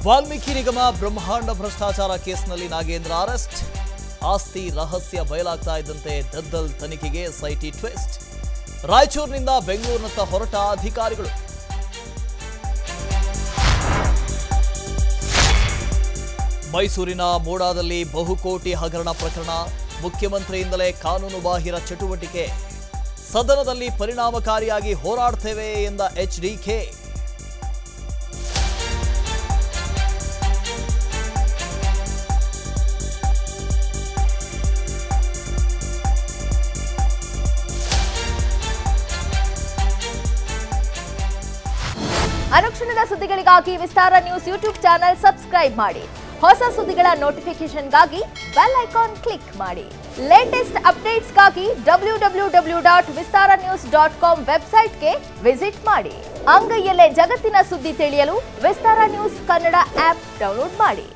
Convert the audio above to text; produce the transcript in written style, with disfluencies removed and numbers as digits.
ವಾಲ್ಮೀಕಿ ನಿಗಮ ಬ್ರಹ್ಮಾಂಡ ಭ್ರಷ್ಟಾಚಾರ ಕೇಸ್ನಲ್ಲಿ ನಾಗೇಂದ್ರ ಅರೆಸ್ಟ್. ಆಸ್ತಿ ರಹಸ್ಯ ಬಯಲಾಗ್ತಾ ಇದ್ದಂತೆ ದದ್ದಲ್ ತನಿಖೆಗೆ ಎಸ್ಐಟಿ ಟ್ವಿಸ್ಟ್. ರಾಯಚೂರಿನಿಂದ ಬೆಂಗಳೂರಿನತ್ತ ಹೊರಟ ಅಧಿಕಾರಿಗಳು. ಮೈಸೂರಿನ ಮೋಡಾದಲ್ಲಿ ಬಹುಕೋಟಿ ಹಗರಣ ಪ್ರಕರಣ. ಮುಖ್ಯಮಂತ್ರಿಯಿಂದಲೇ ಕಾನೂನು ಬಾಹಿರ ಚಟುವಟಿಕೆ. ಸದನದಲ್ಲಿ ಪರಿಣಾಮಕಾರಿಯಾಗಿ ಹೋರಾಡ್ತೇವೆ ಎಂದ ಎಚ್ಡಿಕೆ. ಅನುಕ್ಷಣದ ಸುದ್ದಿಗಳಿಗಾಗಿ ವಿಸ್ತಾರ ನ್ಯೂಸ್ ಯೂಟ್ಯೂಬ್ ಚಾನೆಲ್ ಸಬ್ಸ್ಕ್ರೈಬ್ ಮಾಡಿ. ಹೊಸ ಸುದ್ದಿಗಳ ನೋಟಿಫಿಕೇಶನ್ಗಾಗಿ ಬೆಲ್ ಐಕಾನ್ ಕ್ಲಿಕ್ ಮಾಡಿ. ಲೇಟೆಸ್ಟ್ ಅಪ್ಡೇಟ್ಸ್ಗಾಗಿ www.vistaranews.com ವೆಬ್ಸೈಟ್ಗೆ ವಿಸಿಟ್ ಮಾಡಿ. ಅಂಗೈಯಲ್ಲೇ ಜಗತ್ತಿನ ಸುದ್ದಿ ತಿಳಿಯಲು ವಿಸ್ತಾರ ನ್ಯೂಸ್ ಕನ್ನಡ ಆಪ್ ಡೌನ್ಲೋಡ್ ಮಾಡಿ.